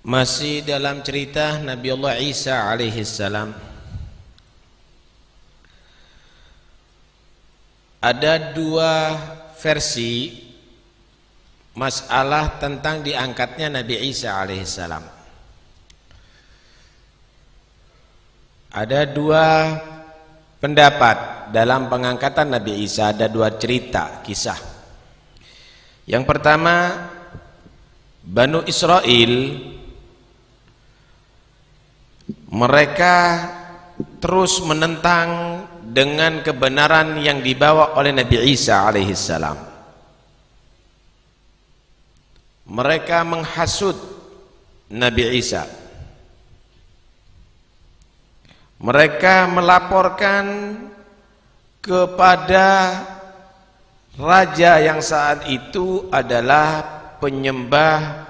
Masih dalam cerita Nabi Allah Isa alaihi salam, ada dua versi masalah tentang diangkatnya Nabi Isa alaihi salam. Ada dua pendapat dalam pengangkatan Nabi Isa, ada dua cerita kisah. Yang pertama, Banu Israel mereka terus menentang dengan kebenaran yang dibawa oleh Nabi Isa alaihi salam. Mereka menghasut Nabi Isa. Mereka melaporkan kepada raja yang saat itu adalah penyembah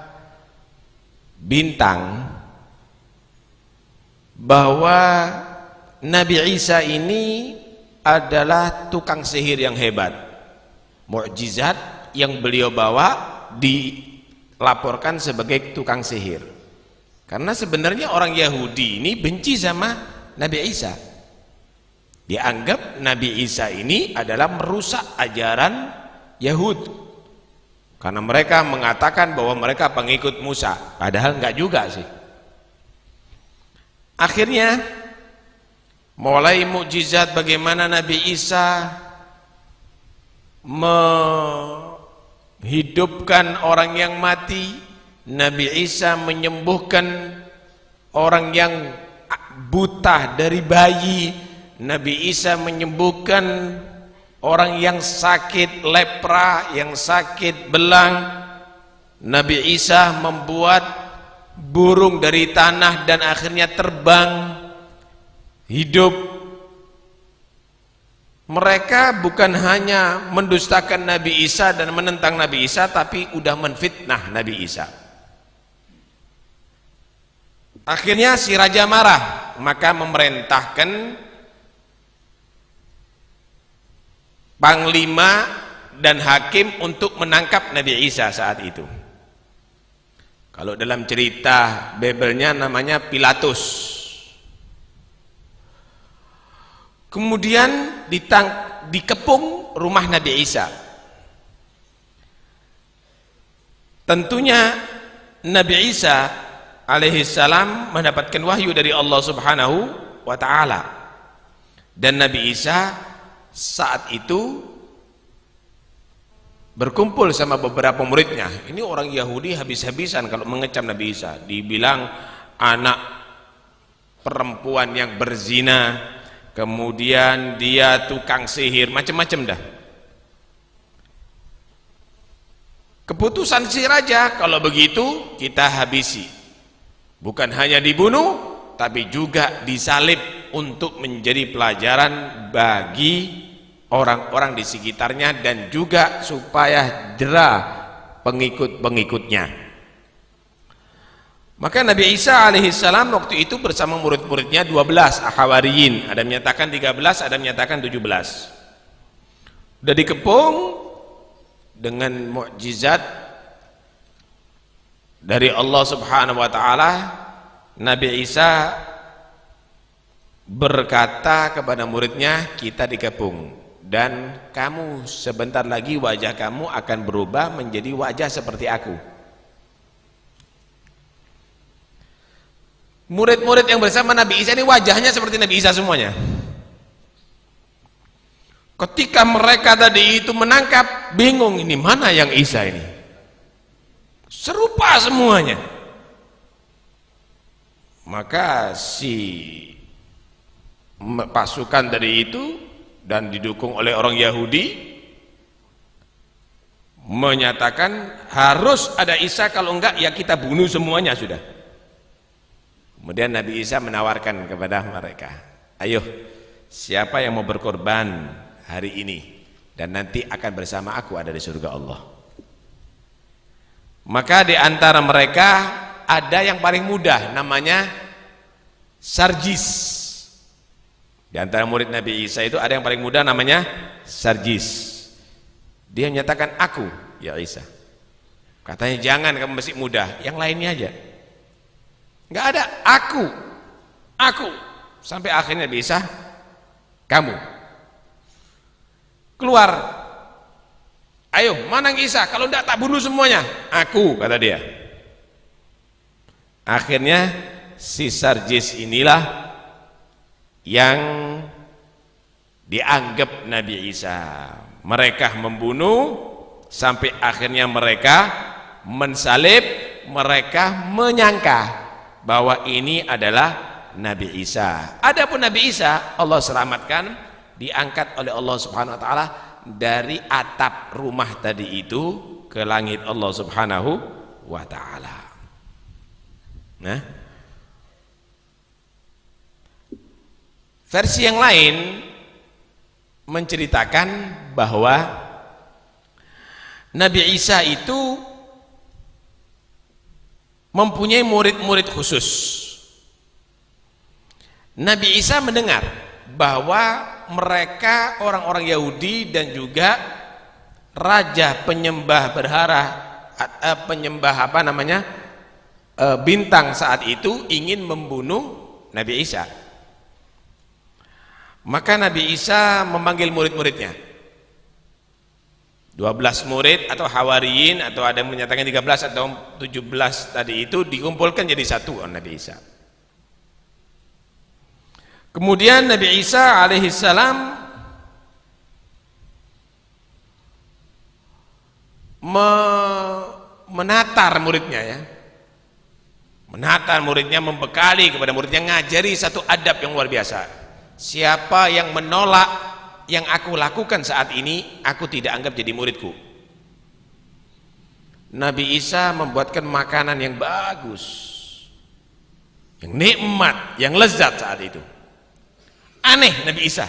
bintang bahwa Nabi Isa ini adalah tukang sihir yang hebat. Mukjizat yang beliau bawa dilaporkan sebagai tukang sihir. Karena sebenarnya orang Yahudi ini benci sama Nabi Isa. Dianggap Nabi Isa ini adalah merusak ajaran Yahud. Karena mereka mengatakan bahwa mereka pengikut Musa, padahal enggak juga sih. Akhirnya mulai mukjizat bagaimana Nabi Isa menghidupkan orang yang mati, Nabi Isa menyembuhkan orang yang buta dari bayi, Nabi Isa menyembuhkan orang yang sakit lepra, yang sakit belang, Nabi Isa membuat burung dari tanah dan akhirnya terbang hidup. Mereka bukan hanya mendustakan Nabi Isa dan menentang Nabi Isa, tapi udah menfitnah Nabi Isa. Akhirnya si raja marah, maka memerintahkan panglima dan hakim untuk menangkap Nabi Isa saat itu. Kalau dalam cerita Bibelnya namanya Pilatus. Kemudian dikepung rumah Nabi Isa. Tentunya Nabi Isa alaihi salam mendapatkan wahyu dari Allah Subhanahu wa taala. Dan Nabi Isa saat itu berkumpul sama beberapa muridnya. Ini orang Yahudi habis-habisan kalau mengecam Nabi Isa. Dibilang anak perempuan yang berzina, kemudian dia tukang sihir, macam-macam dah. Keputusan si raja, kalau begitu kita habisi. Bukan hanya dibunuh, tapi juga disalib untuk menjadi pelajaran bagi orang-orang di sekitarnya dan juga supaya jera pengikut-pengikutnya. Maka Nabi Isa alaihissalam waktu itu bersama murid-muridnya 12 Ahawariyin, ada menyatakan 13, ada menyatakan 17. Sudah dikepung dengan mukjizat dari Allah Subhanahu wa taala. Nabi Isa berkata kepada muridnya, kita dikepung dan kamu sebentar lagi wajah kamu akan berubah menjadi wajah seperti aku. Murid-murid yang bersama Nabi Isa ini wajahnya seperti Nabi Isa semuanya. Ketika mereka tadi itu menangkap, bingung ini mana yang Isa ini, serupa semuanya. Maka si pasukan dari itu dan didukung oleh orang Yahudi menyatakan harus ada Isa, kalau enggak ya kita bunuh semuanya sudah. Kemudian Nabi Isa menawarkan kepada mereka, ayo siapa yang mau berkorban hari ini dan nanti akan bersama aku ada di surga Allah. Maka di antara mereka ada yang paling muda namanya Sarjis. Di antara murid Nabi Isa itu ada yang paling muda namanya Sarjis. Dia menyatakan aku ya Isa. Katanya jangan, kamu masih muda, yang lainnya aja. nggak ada aku, sampai akhirnya bisa kamu keluar. Ayo, mana Isa? Kalau enggak tak bunuh semuanya. Aku, kata dia. Akhirnya si Sarjis inilah yang dianggap Nabi Isa. Mereka membunuh sampai akhirnya mereka mensalib, mereka menyangka bahwa ini adalah Nabi Isa. Adapun Nabi Isa, Allah selamatkan, diangkat oleh Allah Subhanahu wa taala dari atap rumah tadi itu ke langit Allah Subhanahu wa taala. Nah, versi yang lain menceritakan bahwa Nabi Isa itu mempunyai murid-murid khusus. Nabi Isa mendengar bahwa mereka orang-orang Yahudi dan juga raja penyembah penyembah bintang saat itu ingin membunuh Nabi Isa. Maka Nabi Isa memanggil murid-muridnya, 12 murid atau hawariyin, atau ada yang menyatakan 13 atau 17 tadi itu, dikumpulkan jadi satu Nabi Isa. Kemudian Nabi Isa alaihissalam menatar muridnya, ya, menatar muridnya, membekali kepada muridnya, ngajari satu adab yang luar biasa. Siapa yang menolak yang aku lakukan saat ini, aku tidak anggap jadi muridku. Nabi Isa membuatkan makanan yang bagus, yang nikmat, yang lezat saat itu. Aneh Nabi Isa,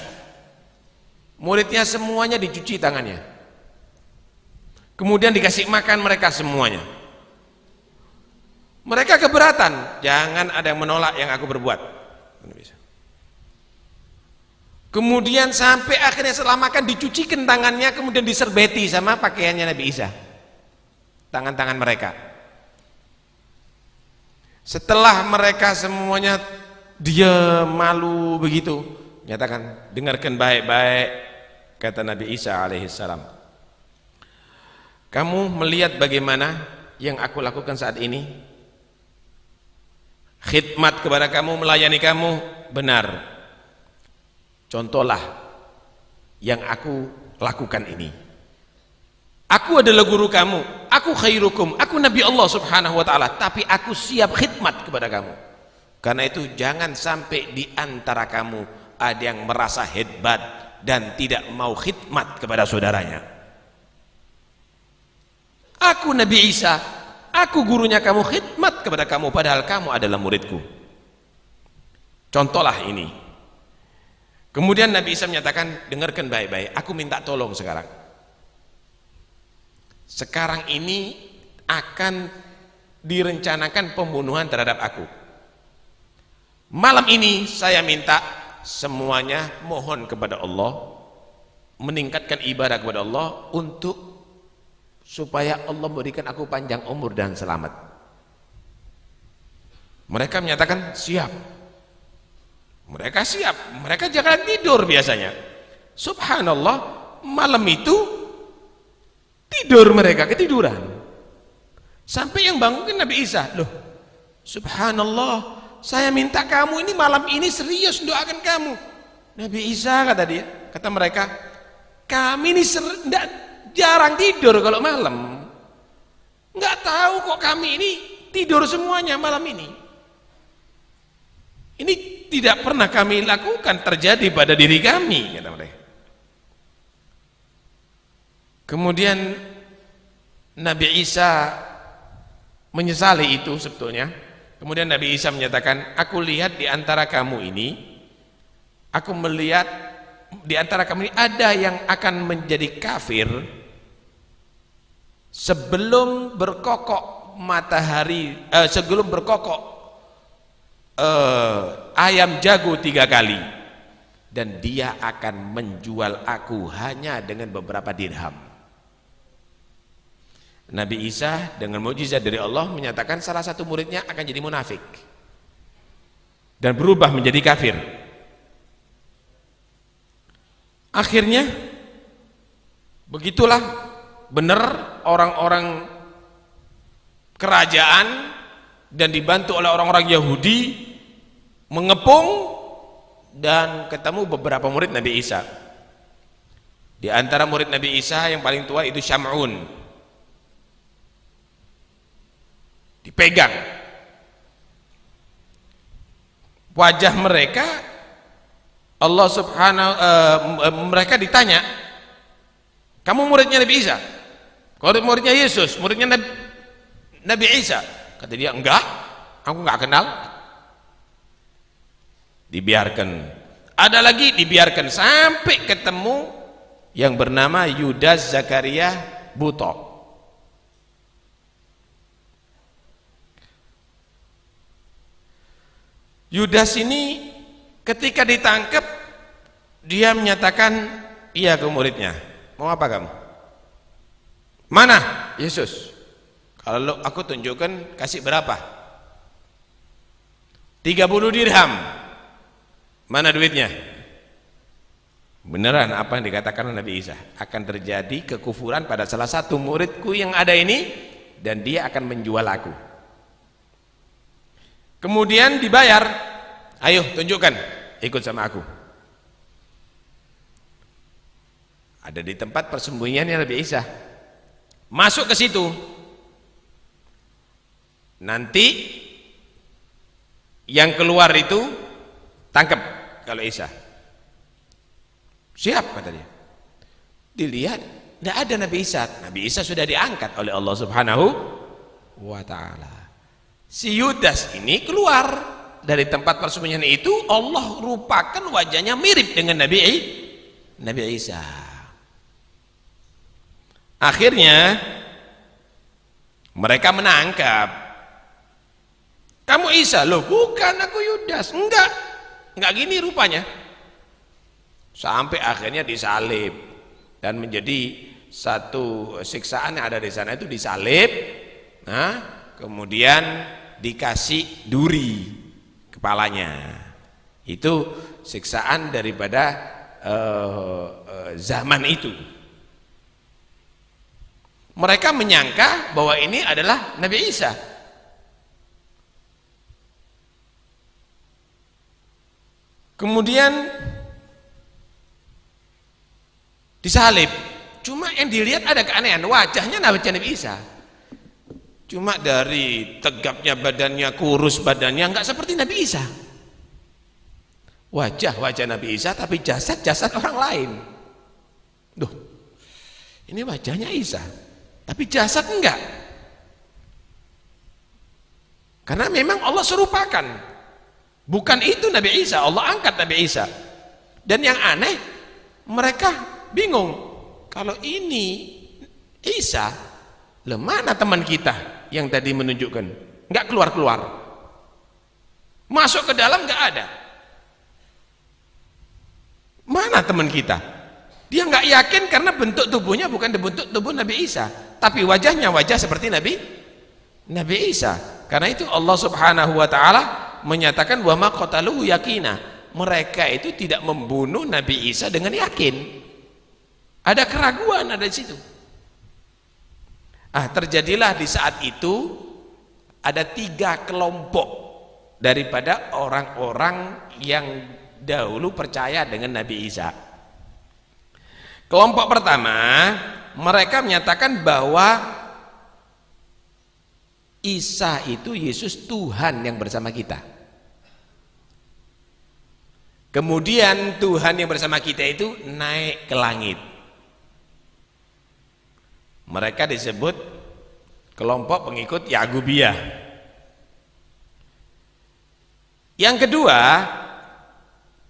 muridnya semuanya dicuci tangannya, kemudian dikasih makan mereka semuanya. Mereka keberatan, jangan ada yang menolak yang aku berbuat. Kemudian sampai akhirnya setelah makan dicucikan tangannya, kemudian diserbeti sama pakaiannya Nabi Isa, tangan-tangan mereka. Setelah mereka semuanya dia malu begitu, nyatakan, dengarkan baik-baik, kata Nabi Isa alaihissalam, kamu melihat bagaimana yang aku lakukan saat ini, khidmat kepada kamu, melayani kamu, benar, contohlah yang aku lakukan ini. Aku adalah guru kamu, aku khairukum, aku Nabi Allah Subhanahu wa taala, tapi aku siap khidmat kepada kamu. Karena itu jangan sampai di antara kamu ada yang merasa hebat dan tidak mau khidmat kepada saudaranya. Aku Nabi Isa, aku gurunya kamu, khidmat kepada kamu, padahal kamu adalah muridku. Contohlah ini. Kemudian Nabi Isa menyatakan, dengarkan baik-baik, aku minta tolong sekarang. Sekarang ini akan direncanakan pembunuhan terhadap aku. Malam ini saya minta semuanya mohon kepada Allah, meningkatkan ibadah kepada Allah untuk supaya Allah memberikan aku panjang umur dan selamat. Mereka menyatakan siap. Mereka siap, mereka jangan tidur biasanya. Subhanallah, malam itu tidur, mereka ketiduran. Sampai yang bangun Nabi Isa, loh, subhanallah, saya minta kamu ini malam ini serius doakan kamu. Nabi Isa, kata dia, kata mereka, kami ini jarang tidur kalau malam. Nggak tahu kok kami ini tidur semuanya malam ini. Ini tidak pernah kami lakukan, terjadi pada diri kami, kata mereka. Kemudian Nabi Isa menyesali itu sebetulnya. Kemudian Nabi Isa menyatakan, aku lihat di antara kamu ini, aku melihat di antara kamu ini ada yang akan menjadi kafir sebelum berkokok matahari, sebelum berkokok ayam jago 3 kali, dan dia akan menjual aku hanya dengan beberapa dirham. Nabi Isa dengan mukjizat dari Allah menyatakan salah satu muridnya akan jadi munafik. dan berubah menjadi kafir. Akhirnya begitulah benar orang-orang kerajaan dan dibantu oleh orang-orang Yahudi mengepung dan ketemu beberapa murid Nabi Isa. Di antara murid Nabi Isa yang paling tua itu Syam'un, dipegang wajah mereka. Allah subhanahu mereka ditanya, kamu muridnya Nabi Isa? Muridnya Yesus? Muridnya Nabi Isa? Kata dia, enggak, aku enggak kenal. Dibiarkan. Ada lagi, dibiarkan sampai ketemu yang bernama Yudas Zakaria Buto. Yudas ini ketika ditangkap, dia menyatakan, iya ke muridnya, mau apa kamu? Mana Yesus? Kalau aku tunjukkan, kasih berapa? 30 dirham. Mana duitnya? Beneran apa yang dikatakan Nabi Isa, akan terjadi kekufuran pada salah satu muridku yang ada ini, dan dia akan menjual aku. Kemudian dibayar, ayo tunjukkan, ikut sama aku. Ada di tempat persembunyiannya Nabi Isa, masuk ke situ. Nanti yang keluar itu tangkap kalau Isa. Siap, kata dia. Dilihat, tidak ada Nabi Isa. Nabi Isa sudah diangkat oleh Allah Subhanahu wa ta'ala. Si Yudas ini keluar dari tempat persembunyian itu, Allah rupakan wajahnya mirip dengan Nabi Isa. Akhirnya mereka menangkap, kamu Isa? Loh bukan, aku Yudas. Enggak gini rupanya. Sampai akhirnya disalib, dan menjadi satu siksaan yang ada di sana itu disalib. Nah, kemudian dikasih duri kepalanya. Itu siksaan daripada zaman itu. Mereka menyangka bahwa ini adalah Nabi Isa. Kemudian disalib. Cuma yang dilihat ada keanehan, wajahnya Nabi Isa. Cuma dari tegapnya badannya, kurus badannya, enggak seperti Nabi Isa. Wajah Nabi Isa, tapi jasad orang lain. Duh, ini wajahnya Isa, tapi jasad enggak. Karena memang Allah serupakan. Bukan itu Nabi Isa, Allah angkat Nabi Isa. Dan yang aneh, mereka bingung, kalau ini Isa, mana teman kita yang tadi menunjukkan? Enggak keluar-keluar, masuk ke dalam enggak ada. Mana teman kita? Dia enggak yakin karena bentuk tubuhnya bukan bentuk tubuh Nabi Isa, tapi wajahnya wajah seperti Nabi Isa. Karena itu Allah Subhanahu wa ta'ala menyatakan wa ma qataluhu yakina, mereka itu tidak membunuh Nabi Isa dengan yakin. Ada keraguan ada di situ. Terjadilah di saat itu ada 3 kelompok daripada orang-orang yang dahulu percaya dengan Nabi Isa. Kelompok pertama, mereka menyatakan bahwa Isa itu Yesus Tuhan yang bersama kita. Kemudian Tuhan yang bersama kita itu naik ke langit. Mereka disebut kelompok pengikut Yagubiyah. Yang kedua,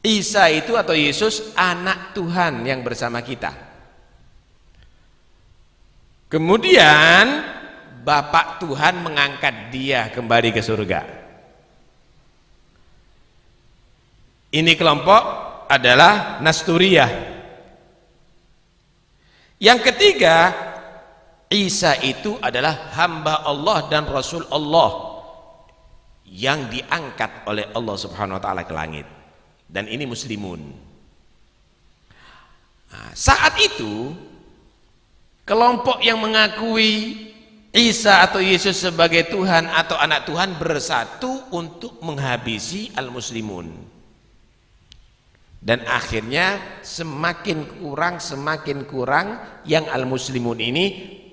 Isa itu atau Yesus anak Tuhan yang bersama kita. Kemudian Bapak Tuhan mengangkat dia kembali ke surga. Ini kelompok adalah Nasturiyah. Yang ketiga, Isa itu adalah hamba Allah dan Rasul Allah yang diangkat oleh Allah Subhanahu wa taala ke langit, dan ini muslimun. Nah, saat itu kelompok yang mengakui Isa atau Yesus sebagai Tuhan atau anak Tuhan bersatu untuk menghabisi al-muslimun, dan akhirnya semakin kurang yang al-muslimun ini,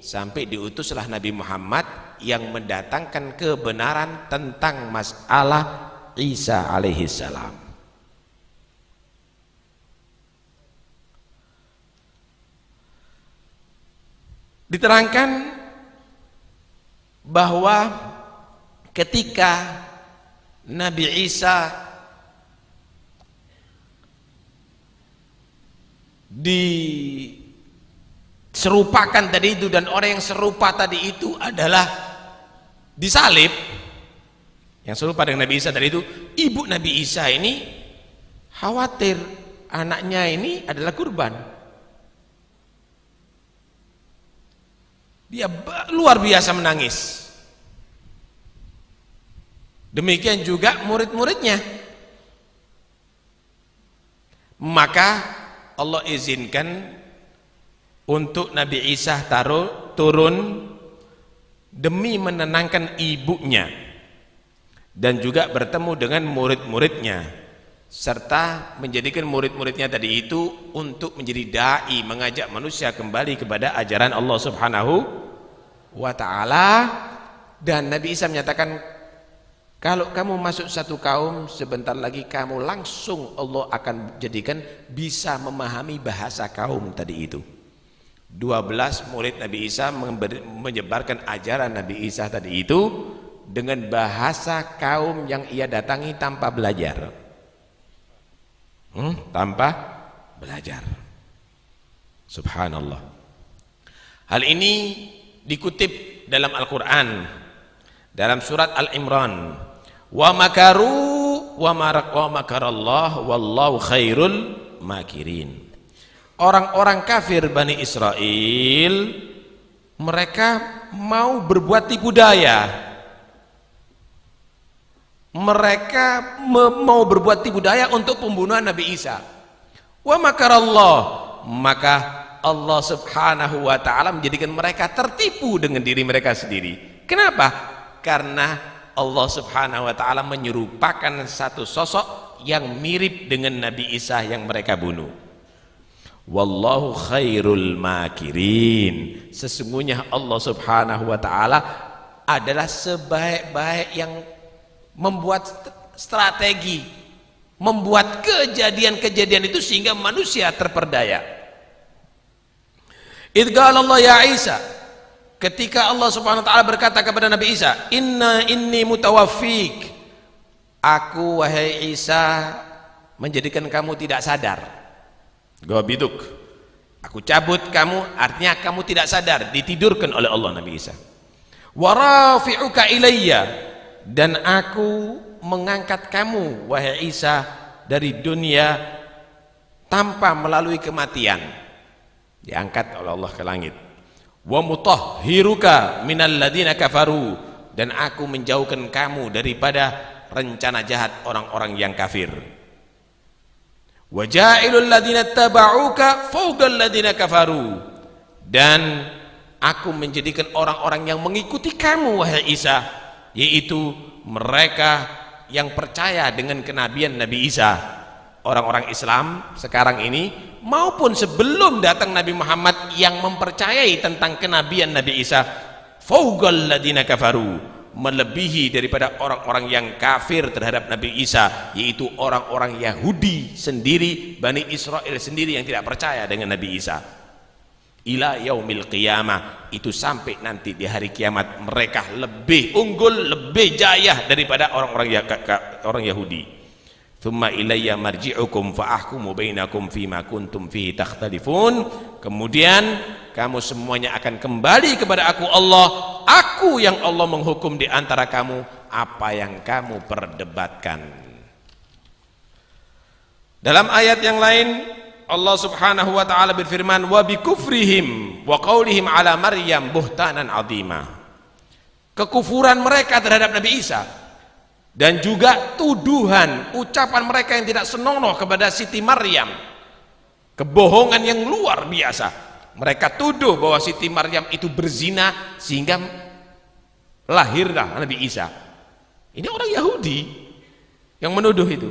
sampai diutuslah Nabi Muhammad yang mendatangkan kebenaran tentang masalah Isa alaihissalam. Diterangkan bahwa ketika Nabi Isa diserupakan tadi itu, dan orang yang serupa tadi itu adalah disalib, yang serupa dengan Nabi Isa tadi itu, ibu Nabi Isa ini khawatir anaknya ini adalah kurban. Dia luar biasa menangis. Demikian juga murid-muridnya. Maka Allah izinkan untuk Nabi Isa turun demi menenangkan ibunya, dan juga bertemu dengan murid-muridnya, serta menjadikan murid-muridnya tadi itu untuk menjadi dai, mengajak manusia kembali kepada ajaran Allah Subhanahu wa ta'ala. Dan Nabi Isa menyatakan, kalau kamu masuk satu kaum, sebentar lagi kamu langsung Allah akan jadikan bisa memahami bahasa kaum tadi itu. 12 murid Nabi Isa menyebarkan ajaran Nabi Isa tadi itu dengan bahasa kaum yang ia datangi tanpa belajar. Tanpa belajar. Subhanallah. Hal ini dikutip dalam Al-Quran, dalam surat Al-Imran, wa makaru wa makarallah wallahu khairul makirin. Orang-orang kafir Bani Israel, mereka mau berbuat tipu daya, mereka mau berbuat tipu daya untuk pembunuhan Nabi Isa. Wa makarallah, maka Allah Subhanahu wa ta'ala menjadikan mereka tertipu dengan diri mereka sendiri. Kenapa? Karena Allah Subhanahu wa ta'ala menyerupakan satu sosok yang mirip dengan Nabi Isa yang mereka bunuh. Wallahu khairul makirin. Sesungguhnya Allah Subhanahu wa ta'ala adalah sebaik-baik yang membuat strategi, membuat kejadian-kejadian itu sehingga manusia terperdaya. Idh qala Allah ya Isa, ketika Allah Subhanahu wa ta'ala berkata kepada Nabi Isa, inni mutawaffik, aku wahai Isa menjadikan kamu tidak sadar. Ghabiduk, aku cabut kamu, artinya kamu tidak sadar, ditidurkan oleh Allah Nabi Isa. Wa rafi'uka ilayya, dan aku mengangkat kamu wahai Isa dari dunia tanpa melalui kematian, diangkat oleh Allah ke langit. Wa mutahhiruka minal ladina kafaru, dan aku menjauhkan kamu daripada rencana jahat orang-orang yang kafir. Wa ja'ilul ladina taba'uka fawqal ladina kafaru, dan aku menjadikan orang-orang yang mengikuti kamu wahai Isa, yaitu mereka yang percaya dengan kenabian Nabi Isa, orang-orang Islam sekarang ini maupun sebelum datang Nabi Muhammad yang mempercayai tentang kenabian Nabi Isa. Fawqal ladina kafaru, melebihi daripada orang-orang yang kafir terhadap Nabi Isa, yaitu orang-orang Yahudi sendiri, Bani Israel sendiri yang tidak percaya dengan Nabi Isa. Ila yaumil qiyamah, itu sampai nanti di hari kiamat mereka lebih unggul, lebih jaya daripada orang Yahudi. Thumma ilayya marji'ukum fa ahkumu bainakum fima kuntum fihi takhtalifun. Kemudian kamu semuanya akan kembali kepada aku Allah, aku yang Allah menghukum di antara kamu apa yang kamu perdebatkan. Dalam ayat yang lain Allah Subhanahu wa ta'ala berfirman, wa bikufrihim wa qaulihim ala Maryam buhtanan azima. Kekufuran mereka terhadap Nabi Isa dan juga tuduhan ucapan mereka yang tidak senonoh kepada Siti Maryam, kebohongan yang luar biasa. Mereka tuduh bahwa Siti Maryam itu berzina sehingga lahirlah Nabi Isa. Ini orang Yahudi yang menuduh itu.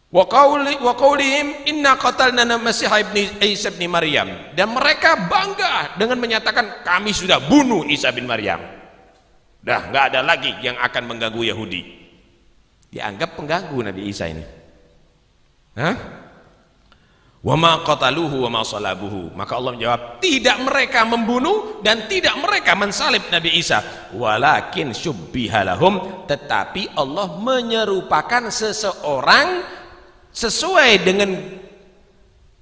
Wa qaulihim inna qatalna Masih ibn Isa bin Maryam, dan mereka bangga dengan menyatakan kami sudah bunuh Isa bin Maryam. Dah nggak ada lagi yang akan mengganggu Yahudi. Dianggap pengganggu Nabi Isa ini. Hah? Wa ma qataluhu wa ma salabuhu. Maka Allah menjawab, tidak mereka membunuh dan tidak mereka mensalib Nabi Isa, walakin syubbiha lahum, tetapi Allah menyerupakan seseorang sesuai dengan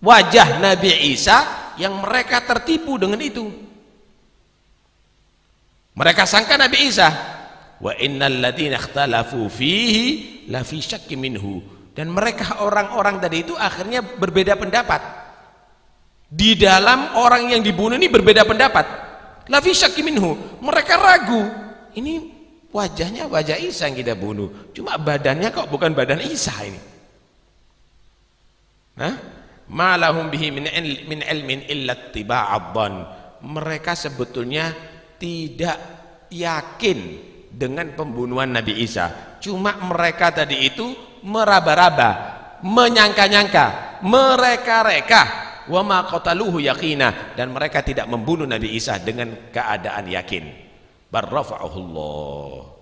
wajah Nabi Isa yang mereka tertipu dengan itu. Mereka sangka Nabi Isa, wa innal ladzina ikhtalafu fihi la fi syakkin minhu, dan mereka orang-orang tadi itu akhirnya berbeda pendapat. Di dalam orang yang dibunuh ini berbeda pendapat. La fi syakkin minhu, mereka ragu. Ini wajahnya wajah Isa yang kita bunuh, cuma badannya kok bukan badan Isa ini. Ma lahum bihi min ilmin illa ittiba'adh. Mereka sebetulnya tidak yakin dengan pembunuhan Nabi Isa, cuma mereka tadi itu meraba-raba, menyangka-nyangka, mereka-reka. Wa ma qataluhu yaqina, dan mereka tidak membunuh Nabi Isa dengan keadaan yakin. Barrafa'ahullah,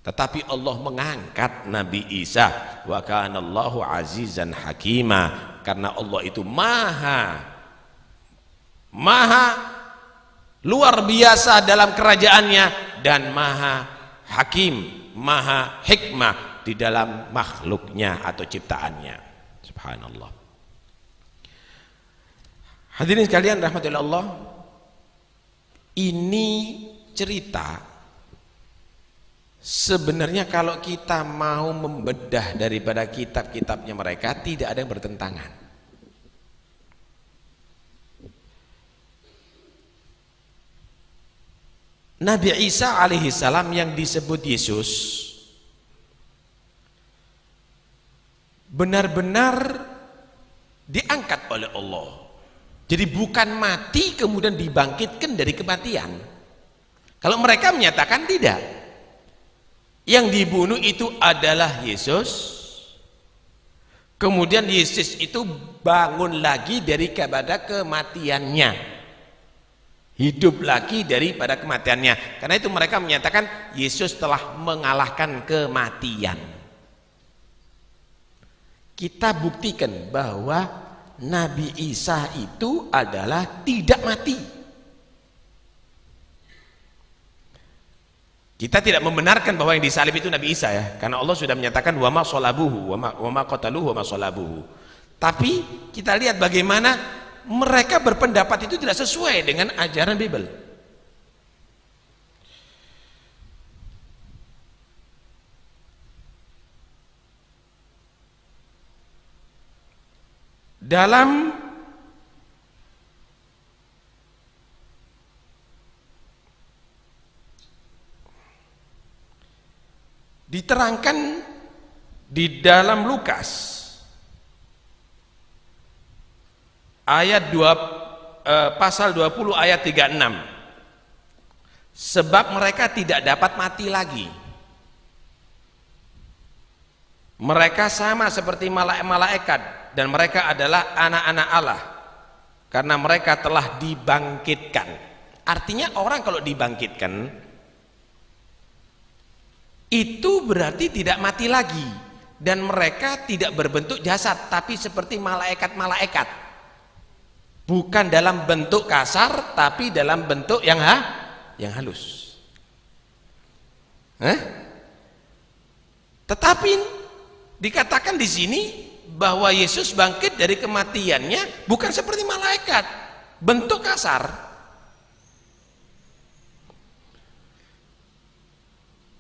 tetapi Allah mengangkat Nabi Isa. Wa kana Allahu azizan hakima, karena Allah itu maha luar biasa dalam kerajaannya dan maha hakim, maha hikmah di dalam makhluknya atau ciptaannya. Subhanallah. Hadirin sekalian rahmatullah Allah, ini cerita sebenarnya kalau kita mau membedah daripada kitab-kitabnya mereka, tidak ada yang bertentangan. Nabi Isa alaihissalam yang disebut Yesus benar-benar diangkat oleh Allah. Jadi bukan mati kemudian dibangkitkan dari kematian. Kalau mereka menyatakan tidak, yang dibunuh itu adalah Yesus, kemudian Yesus itu bangun lagi daripada kematiannya, hidup lagi daripada kematiannya. Karena itu mereka menyatakan Yesus telah mengalahkan kematian. Kita buktikan bahwa Nabi Isa itu adalah tidak mati. Kita tidak membenarkan bahwa yang disalib itu Nabi Isa ya, karena Allah sudah menyatakan wa ma salabuhu wa ma qataluhu wa ma salabuhu. Tapi kita lihat bagaimana mereka berpendapat itu tidak sesuai dengan ajaran Bible. Dalam diterangkan di dalam Lukas ayat 2 pasal 20 ayat 36, sebab mereka tidak dapat mati lagi, mereka sama seperti malaikat dan mereka adalah anak-anak Allah karena mereka telah dibangkitkan. Artinya orang kalau dibangkitkan itu berarti tidak mati lagi, dan mereka tidak berbentuk jasad tapi seperti malaikat-malaikat, bukan dalam bentuk kasar tapi dalam bentuk yang halus. Tetapi dikatakan di sini bahwa Yesus bangkit dari kematiannya bukan seperti malaikat, bentuk kasar.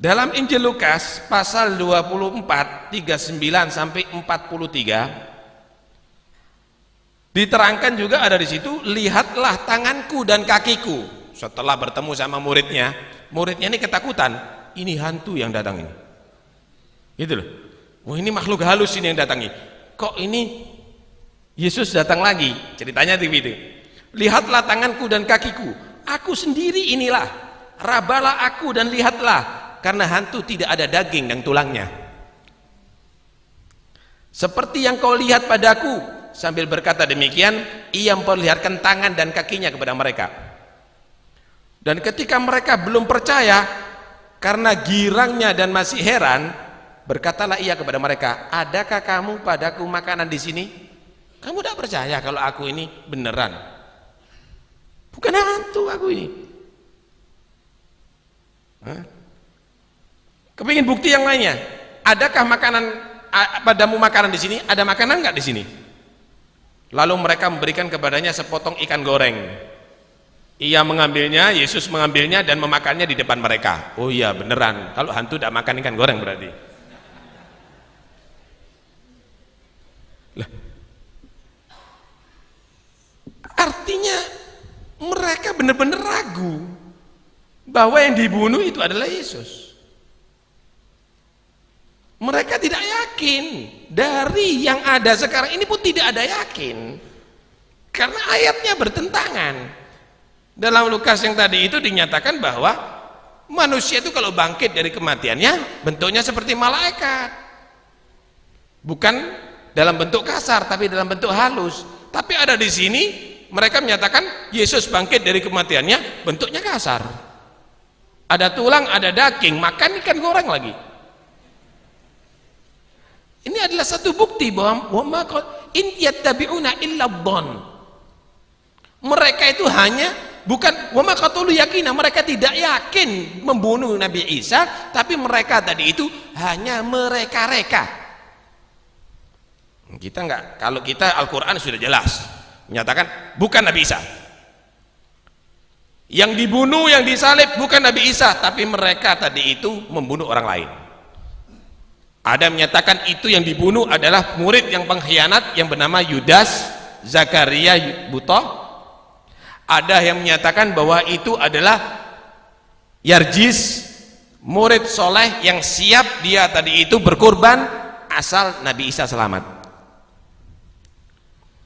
Dalam Injil Lukas pasal 24 39 sampai 43 diterangkan juga ada di situ, lihatlah tanganku dan kakiku. Setelah bertemu sama muridnya, muridnya ini ketakutan, ini hantu yang datang ini. Gitu loh. Wah, ini makhluk halus ini yang datangi. Kok ini Yesus datang lagi? Ceritanya begitu. Lihatlah tanganku dan kakiku. Aku sendiri inilah. Rabalah aku dan lihatlah, karena hantu tidak ada daging dan tulangnya. Seperti yang kau lihat padaku. Sambil berkata demikian, ia memperlihatkan tangan dan kakinya kepada mereka. Dan ketika mereka belum percaya karena girangnya dan masih heran, berkatalah ia kepada mereka, adakah kamu padaku makanan di sini? Kamu tidak percaya kalau aku ini beneran? Bukan hantu aku ini. Kepingin bukti yang lainnya? Adakah makanan padamu makanan di sini? Ada makanan nggak di sini? Lalu mereka memberikan kepadanya sepotong ikan goreng. Ia mengambilnya, Yesus mengambilnya dan memakannya di depan mereka. Oh iya beneran, kalau hantu tidak makan ikan goreng berarti. Lah, artinya mereka benar-benar ragu bahwa yang dibunuh itu adalah Yesus. Mereka tidak yakin. Dari yang ada sekarang ini pun tidak ada yakin, karena ayatnya bertentangan. Dalam Lukas yang tadi itu dinyatakan bahwa manusia itu kalau bangkit dari kematiannya bentuknya seperti malaikat, bukan dalam bentuk kasar tapi dalam bentuk halus. Tapi ada di sini mereka menyatakan Yesus bangkit dari kematiannya bentuknya kasar, ada tulang, ada daging, makan ikan goreng lagi. Ini adalah satu bukti bahwa in yattabi'una illa dhon. Mereka itu hanya bukan wa ma qatalu yakina, mereka tidak yakin membunuh Nabi Isa, tapi mereka tadi itu hanya mereka-reka. Kita enggak, kalau kita Al-Qur'an sudah jelas menyatakan bukan Nabi Isa. Yang dibunuh, yang disalib bukan Nabi Isa, tapi mereka tadi itu membunuh orang lain. Ada menyatakan itu yang dibunuh adalah murid yang pengkhianat yang bernama Yudas Zakaria Buto. Ada yang menyatakan bahwa itu adalah Yarjis, murid soleh yang siap dia tadi itu berkorban asal Nabi Isa selamat.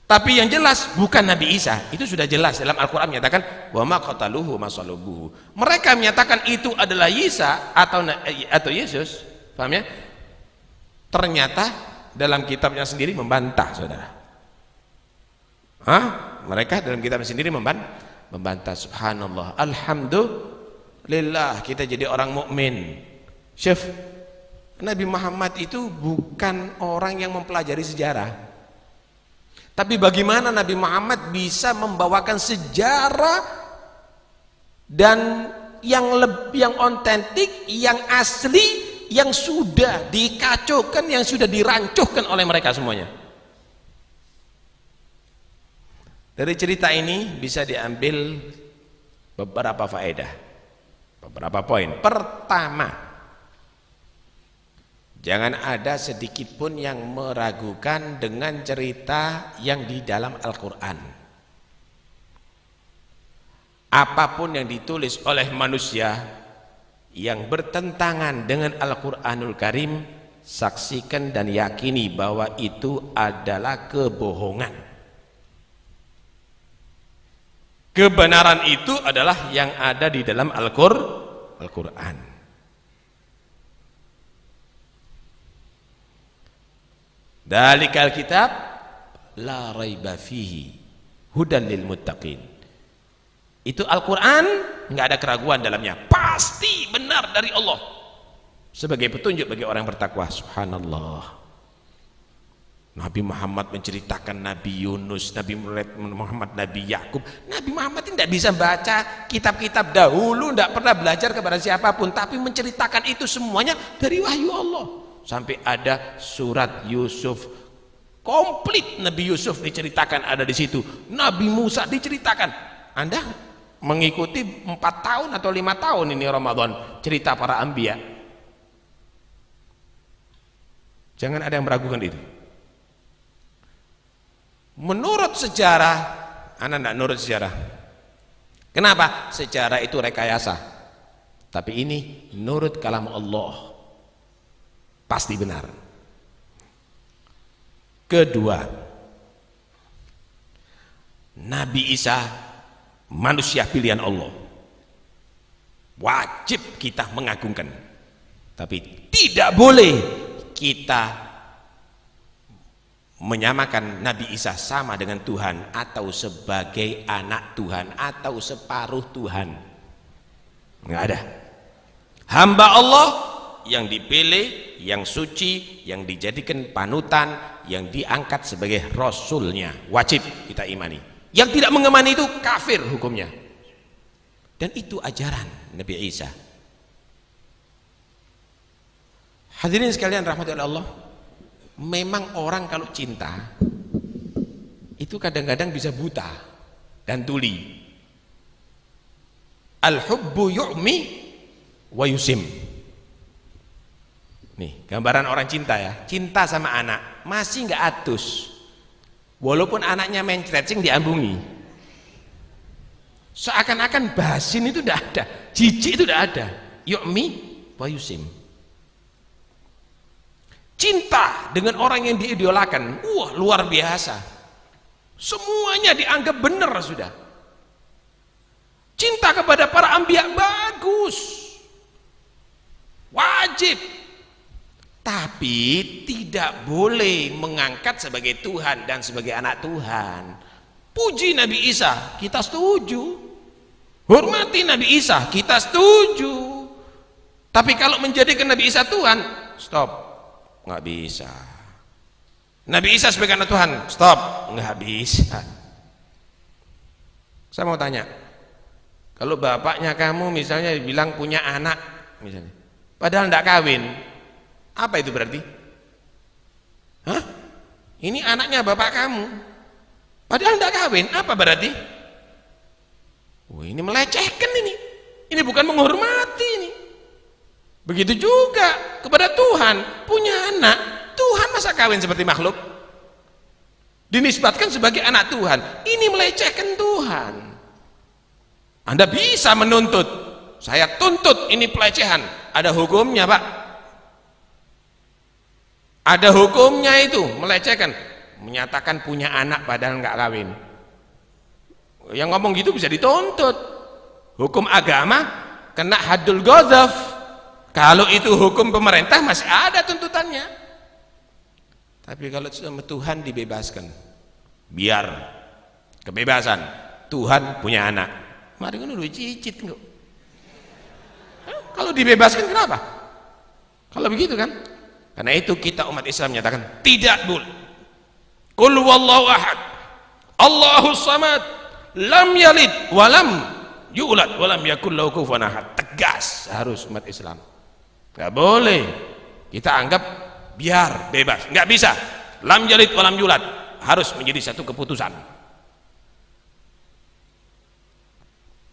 Tapi yang jelas bukan Nabi Isa, itu sudah jelas dalam Al-Quran menyatakan wa ma qataluhu ma salabuhu. Mereka menyatakan itu adalah Isa atau Yesus, paham ya? Ternyata dalam kitabnya sendiri membantah, saudara. Mereka dalam kitabnya sendiri membantah. Subhanallah, alhamdulillah kita jadi orang mukmin. Syekh, Nabi Muhammad itu bukan orang yang mempelajari sejarah. Tapi bagaimana Nabi Muhammad bisa membawakan sejarah dan yang otentik, yang asli, yang sudah dikacaukan, yang sudah dirancuhkan oleh mereka semuanya. Dari cerita ini bisa diambil beberapa faedah, beberapa poin. Pertama, jangan ada sedikit pun yang meragukan dengan cerita yang di dalam Al-Quran. Apapun yang ditulis oleh manusia yang bertentangan dengan Al-Quranul Karim, saksikan dan yakini bahwa itu adalah kebohongan. Kebenaran itu adalah yang ada di dalam Al-Quran. Dalikal kitab la raiba fihi hudan lil muttaqin. Itu Al-Quran nggak ada keraguan dalamnya, pasti benar dari Allah sebagai petunjuk bagi orang yang bertakwa. Subhanallah. Nabi Muhammad menceritakan Nabi Yunus, Nabi Muhammad, Nabi Yakub. Nabi Muhammad tidak bisa baca kitab-kitab dahulu, tidak pernah belajar kepada siapapun, tapi menceritakan itu semuanya dari wahyu Allah. Sampai ada surat Yusuf, komplit Nabi Yusuf diceritakan ada di situ. Nabi Musa diceritakan. Anda mengikuti 4 tahun atau 5 tahun ini Ramadan cerita para anbiya, jangan ada yang meragukan itu. Menurut sejarah, Anda tidak menurut sejarah. Kenapa? Sejarah itu rekayasa, Tapi ini nurut kalam Allah, pasti benar. Kedua, Nabi Isa manusia pilihan Allah, wajib kita mengagungkan. Tapi tidak boleh kita menyamakan Nabi Isa sama dengan Tuhan, atau sebagai anak Tuhan, atau separuh Tuhan. Nggak ada. Hamba Allah yang dipilih, yang suci, yang dijadikan panutan, yang diangkat sebagai Rasulnya, wajib kita imani. Yang tidak mengemani itu kafir hukumnya. Dan itu ajaran Nabi Isa. Hadirin sekalian rahmati Allah, memang orang kalau cinta itu kadang-kadang bisa buta dan tuli. Al-hubbu yu'mi wa yusim. Nih gambaran orang cinta ya, cinta sama anak masih nggak atus, walaupun anaknya main stretching diambungi, seakan-akan basin itu udah ada, jijik itu udah ada. Yu'mi wa yusim. Cinta dengan orang yang diidolakan, wah luar biasa, semuanya dianggap benar sudah. Cinta kepada para anbiya bagus, wajib, tapi tidak boleh mengangkat sebagai Tuhan dan sebagai anak Tuhan. Puji Nabi Isa, kita setuju. Hormati Nabi Isa, kita setuju. Tapi kalau menjadikan Nabi Isa Tuhan, stop. Nggak bisa. Nabi Isa sebagai anak Tuhan, stop, nggak bisa. Saya mau tanya, kalau bapaknya kamu misalnya bilang punya anak misalnya, padahal nggak kawin, apa itu berarti? Hah? Ini anaknya bapak kamu, padahal nggak kawin, apa berarti? Wah, ini melecehkan ini bukan menghormati ini. Begitu juga kepada Tuhan, punya anak, Tuhan masa kawin seperti makhluk? Dinisbatkan sebagai anak Tuhan, ini melecehkan Tuhan. Anda bisa menuntut, saya tuntut ini pelecehan, ada hukumnya Pak. Ada hukumnya itu, melecehkan, menyatakan punya anak padahal nggak kawin. Yang ngomong gitu bisa dituntut. Hukum agama kena haddul ghadhaf. Kalau itu hukum pemerintah masih ada tuntutannya. Tapi kalau sama Tuhan dibebaskan, biar kebebasan. Tuhan punya anak, mari kan udah cicit kok. Kalau dibebaskan kenapa? Kalau begitu kan? Karena itu kita umat Islam menyatakan tidak boleh. Qul huwallahu ahad, Allahus samad, lam yalid walam yulad walam yakul lahu kufuwan ahad. Tegas harus umat Islam. Nggak boleh kita anggap biar bebas, nggak bisa. Lam yalid walam yulad harus menjadi satu keputusan.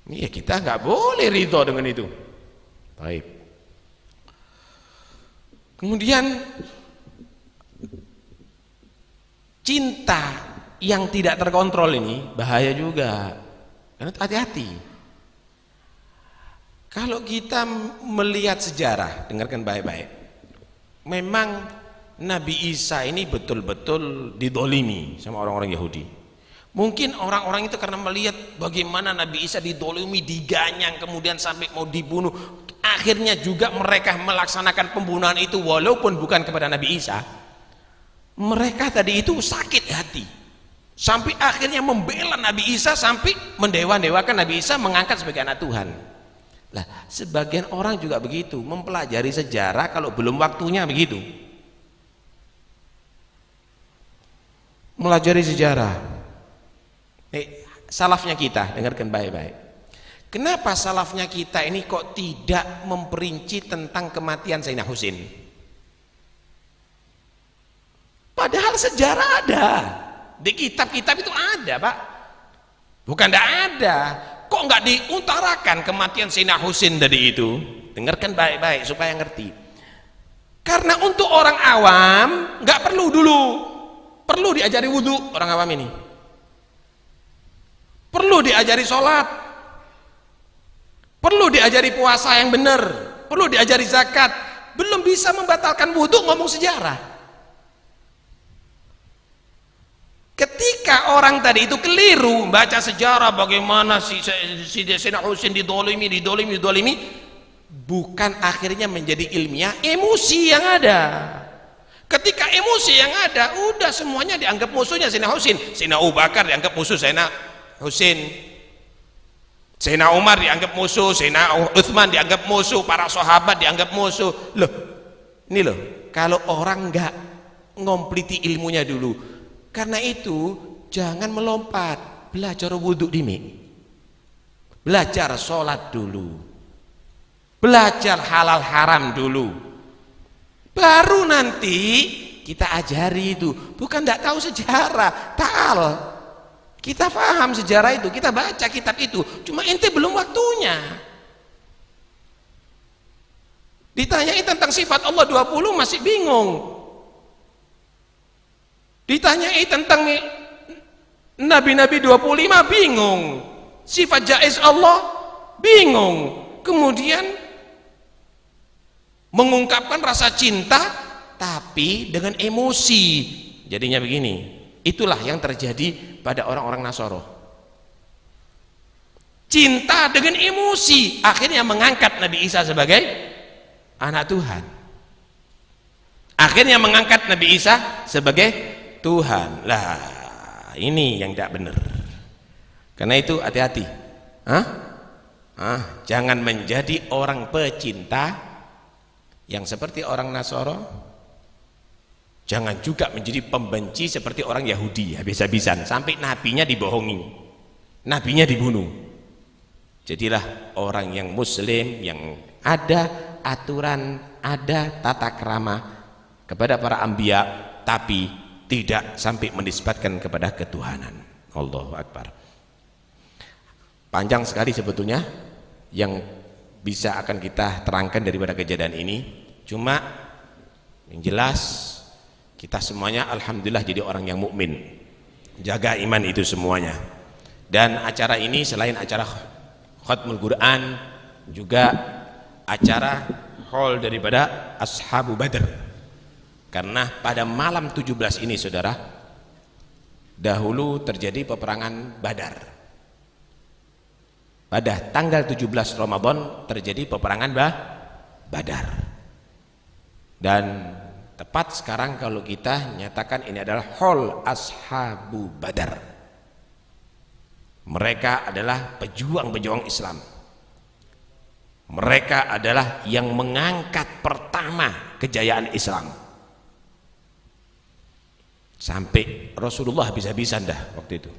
Iya, kita nggak boleh ridho dengan itu. Baik. Kemudian cinta yang tidak terkontrol ini bahaya juga. Karena hati-hati. Kalau kita melihat sejarah, dengarkan baik-baik. Memang Nabi Isa ini betul-betul didolimi sama orang-orang Yahudi. Mungkin orang-orang itu karena melihat bagaimana Nabi Isa didolimi, diganyang, kemudian sampai mau dibunuh. Akhirnya juga mereka melaksanakan pembunuhan itu walaupun bukan kepada Nabi Isa. Mereka tadi itu sakit hati. Sampai akhirnya membela Nabi Isa, sampai mendewa-dewakan Nabi Isa, mengangkat sebagai anak Tuhan. Lah, sebagian orang juga begitu, mempelajari sejarah kalau belum waktunya begitu. Melajari sejarah. Salafnya kita, dengarkan baik-baik. Kenapa salafnya kita ini kok tidak memperinci tentang kematian Sayyidina Husain? Padahal sejarah ada. Di kitab-kitab itu ada, Pak. Bukan tidak ada. Kok nggak diutarakan kematian Sayyidina Husain tadi itu? Dengarkan baik-baik supaya ngerti. Karena untuk orang awam nggak perlu dulu, perlu diajari wudhu orang awam ini, perlu diajari sholat, perlu diajari puasa yang benar, perlu diajari zakat, belum bisa membatalkan wudhu ngomong sejarah. Ketika orang tadi itu keliru baca sejarah bagaimana si Sayyidina Husain didolimi, bukan akhirnya menjadi ilmiah, emosi yang ada. Ketika emosi yang ada, udah semuanya dianggap musuhnya Sayyidina Husain. Sayyidina Abu Bakar dianggap musuh Sayyidina Husain, Sayyidina Umar dianggap musuh, Sayyidina Utsman dianggap musuh, para sahabat dianggap musuh. Loh, ini loh, kalau orang nggak ngompliti ilmunya dulu. Karena itu jangan melompat, belajar wudhu dini, belajar sholat dulu, belajar halal haram dulu, baru nanti kita ajari itu. Bukan tidak tahu sejarah, ta'al, kita paham sejarah itu, kita baca kitab itu, cuma ente belum waktunya. Ditanyai tentang sifat Allah 20 masih bingung, ditanyai tentang nabi-nabi 25 bingung, sifat jaiz Allah bingung, kemudian mengungkapkan rasa cinta tapi dengan emosi. Jadinya begini, itulah yang terjadi pada orang-orang Nasoro, cinta dengan emosi, akhirnya mengangkat Nabi Isa sebagai anak Tuhan, akhirnya mengangkat Nabi Isa sebagai Tuhan. Lah, ini yang tidak benar. Karena itu hati-hati. Jangan menjadi orang pecinta yang seperti orang Nasoro. Jangan juga menjadi pembenci seperti orang Yahudi, habis-habisan sampai nabinya dibohongi, nabinya dibunuh. Jadilah orang yang muslim, yang ada aturan, ada tata krama kepada para anbiya, tapi tidak sampai menisbatkan kepada ketuhanan. Allahu Akbar. Panjang sekali sebetulnya yang bisa akan kita terangkan daripada kejadian ini. Cuma yang jelas kita semuanya alhamdulillah jadi orang yang mukmin, jaga iman itu semuanya. Dan acara ini selain acara khatmul Quran, juga acara haul daripada Ashabu Badr. Karena pada malam 17 ini saudara, dahulu terjadi peperangan Badar. Pada tanggal 17 Ramadan terjadi peperangan Badar. Dan tepat sekarang kalau kita nyatakan ini adalah haul Ashabu Badar. Mereka adalah pejuang-pejuang Islam. Mereka adalah yang mengangkat pertama kejayaan Islam. Sampai Rasulullah habis-habisan dah waktu itu.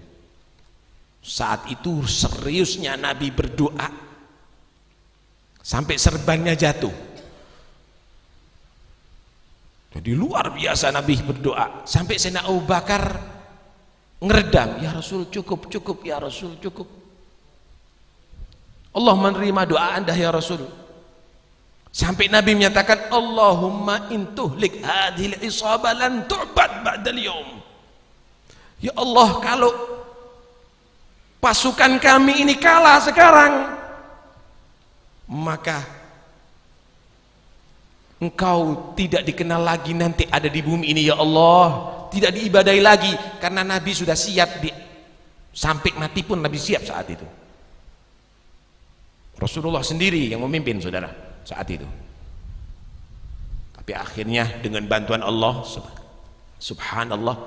Saat itu seriusnya Nabi berdoa sampai serbannya jatuh. Jadi luar biasa Nabi berdoa sampai Sayyidina Abu Bakar ngeredam, ya Rasul cukup, ya Rasul cukup. Allah menerima doa Anda ya Rasul. Sampai Nabi menyatakan, Allahumma intuhlik hadhil isabah lan tu'bad ba'dal yawm. Ya Allah, kalau pasukan kami ini kalah sekarang, maka Engkau tidak dikenal lagi nanti ada di bumi ini ya Allah, tidak diibadahi lagi. Karena Nabi sudah siap, sampai mati pun Nabi siap saat itu. Rasulullah sendiri yang memimpin saudara saat itu. Tapi akhirnya dengan bantuan Allah subhanallah,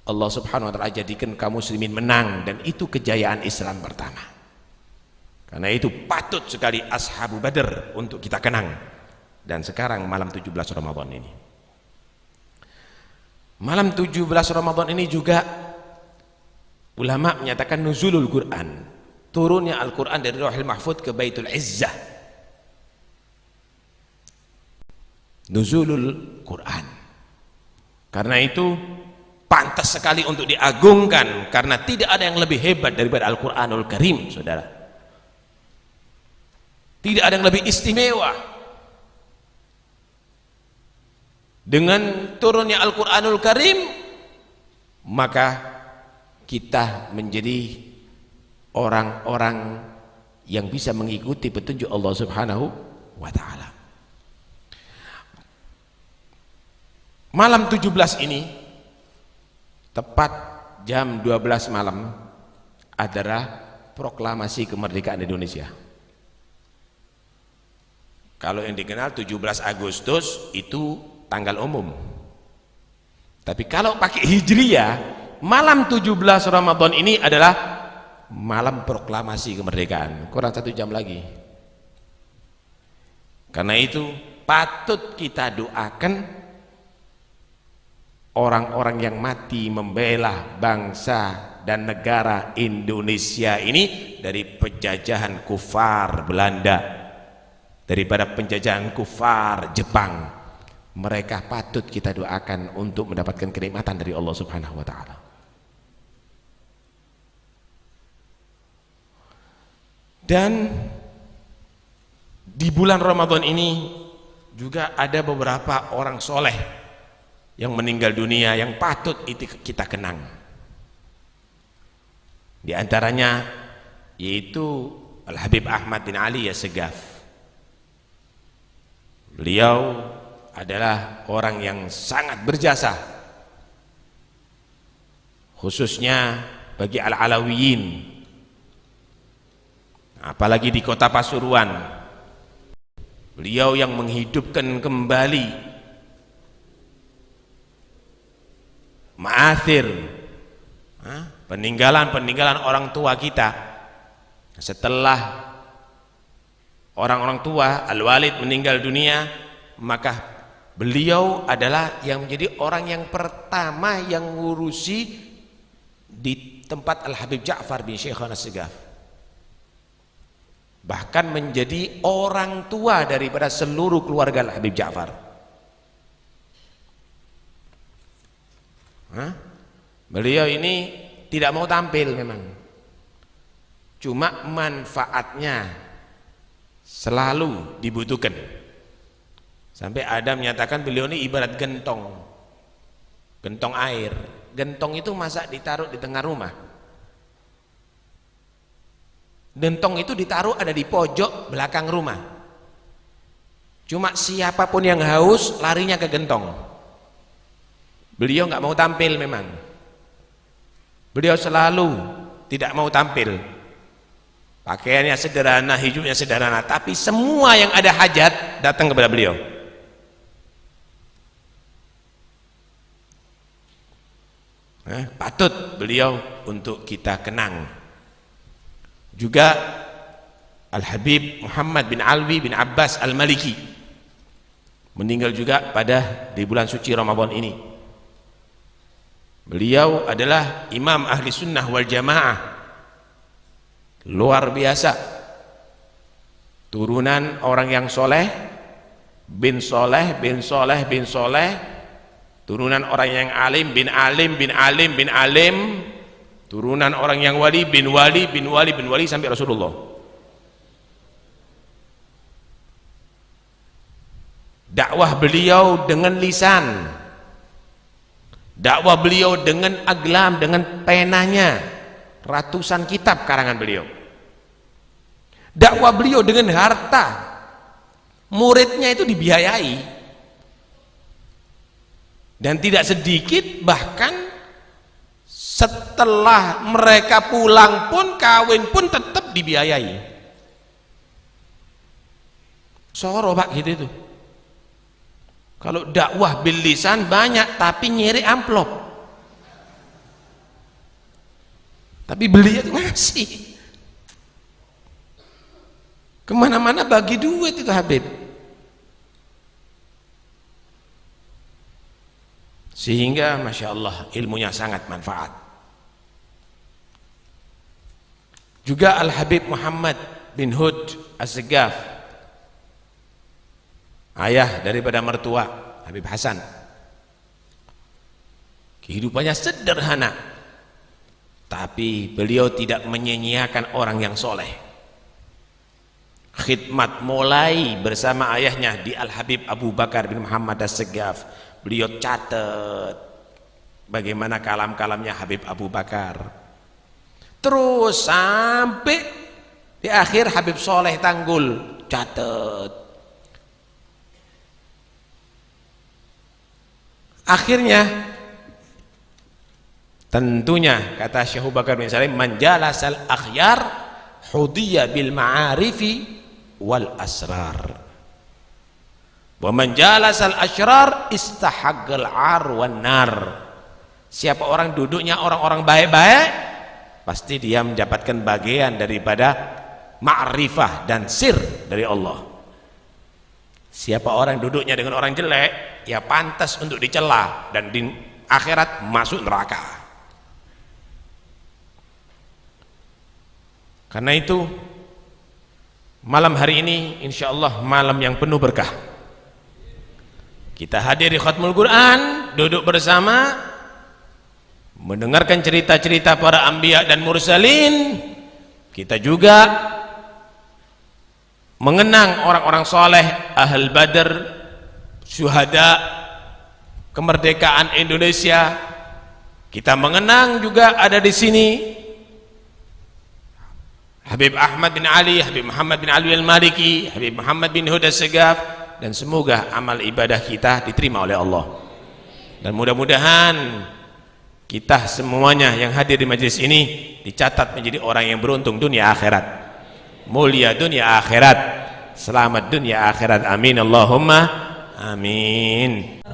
Allah subhanahu wa ta'ala jadikan kaum muslimin menang, dan itu kejayaan Islam pertama. Karena itu patut sekali Ashabu Badr untuk kita kenang. Dan sekarang malam 17 Ramadan ini, malam 17 Ramadan ini juga ulama menyatakan nuzulul Quran, turunnya Al-Quran dari Lauhul Mahfuz ke Baitul Izzah. Nuzulul Quran. Karena itu pantas sekali untuk diagungkan, karena tidak ada yang lebih hebat daripada Al-Quranul Karim saudara. Tidak ada yang lebih istimewa. Dengan turunnya Al-Quranul Karim, maka kita menjadi orang-orang yang bisa mengikuti petunjuk Allah Subhanahu wa taala. Malam 17 ini tepat jam 12 malam adalah proklamasi kemerdekaan Indonesia. Kalau yang dikenal 17 Agustus itu tanggal umum. Tapi kalau pakai Hijriyah, malam 17 Ramadan ini adalah malam proklamasi kemerdekaan. Kurang 1 jam lagi. Karena itu patut kita doakan orang-orang yang mati membela bangsa dan negara Indonesia ini dari penjajahan kufar Belanda, daripada penjajahan kufar Jepang. Mereka patut kita doakan untuk mendapatkan kenikmatan dari Allah Subhanahu wa taala. Dan di bulan Ramadan ini juga ada beberapa orang soleh yang meninggal dunia yang patut kita kenang. Di antaranya yaitu Al-Habib Ahmad bin Ali Assegaf. Beliau adalah orang yang sangat berjasa khususnya bagi Al-Alawiyin, apalagi di kota Pasuruan. Beliau yang menghidupkan kembali ma'athir, peninggalan orang tua kita setelah orang-orang tua Al-Walid meninggal dunia. Maka beliau adalah yang menjadi orang yang pertama yang ngurusi di tempat Al-Habib Ja'far bin Syekhana Assegaf, bahkan menjadi orang tua daripada seluruh keluarga Al-Habib Ja'far. Beliau ini tidak mau tampil memang, cuma manfaatnya selalu dibutuhkan. Sampai ada menyatakan beliau ini ibarat gentong air. Gentong itu masa ditaruh di tengah rumah? Gentong itu ditaruh ada di pojok belakang rumah. Cuma siapapun yang haus larinya ke gentong. Beliau nggak mau tampil memang. Beliau selalu tidak mau tampil. Pakaiannya sederhana, hidupnya sederhana, tapi semua yang ada hajat datang kepada beliau. Patut beliau untuk kita kenang. Juga Al-Habib Muhammad bin Alwi bin Abbas Al-Maliki meninggal juga di bulan suci Ramadan ini. Beliau adalah imam ahli sunnah wal jamaah, luar biasa, turunan orang yang soleh, bin soleh, bin soleh, bin soleh, turunan orang yang alim, bin alim, bin alim, bin alim, turunan orang yang wali, bin wali, bin wali, bin wali, sampai Rasulullah. Dakwah beliau dengan lisan, dakwah beliau dengan aglam, dengan penanya, ratusan kitab karangan beliau. Dakwah beliau dengan harta, muridnya itu dibiayai. Dan tidak sedikit, bahkan setelah mereka pulang pun, kawin pun tetap dibiayai. Soro pak gitu itu. Kalau dakwah bil lisan banyak, tapi nyari amplop. Tapi beliau masih kemana-mana bagi duit itu Habib. Sehingga Masya Allah ilmunya sangat manfaat. Juga Al-Habib Muhammad bin Hud Assegaf, ayah daripada mertua Habib Hasan, kehidupannya sederhana, tapi beliau tidak menyia-nyiakan orang yang soleh. Khidmat mulai bersama ayahnya di Al-Habib Abu Bakar bin Muhammad Assegaf. Beliau catat bagaimana kalam-kalamnya Habib Abu Bakar, terus sampai Di akhir Habib Soleh Tanggul, catat. Akhirnya tentunya kata Syekh Abu Bakar bin Salim, man jalasal akhyar hudiya bil ma'arifi wal asrar wa man jalasal asyrar istahaggal ar wan nar. Siapa orang duduknya orang-orang baik-baik, pasti dia mendapatkan bagian daripada ma'rifah dan sir dari Allah. Siapa orang duduknya dengan orang jelek, ya pantas untuk dicela dan di akhirat masuk neraka. Karena itu malam hari ini insyaallah malam yang penuh berkah. Kita hadir di Khatmul Quran, duduk bersama mendengarkan cerita-cerita para anbiya dan mursalin. Kita juga mengenang orang-orang soleh, Ahl Badr, syuhada kemerdekaan Indonesia. Kita mengenang juga ada di sini Habib Ahmad bin Ali, Habib Muhammad bin Ali al-Maliki, Habib Muhammad bin Huda Segaf, dan semoga amal ibadah kita diterima oleh Allah. Dan mudah-mudahan kita semuanya yang hadir di majelis ini dicatat menjadi orang yang beruntung dunia akhirat, mulia dunia akhirat, selamat dunia akhirat. Amin Allahumma amin.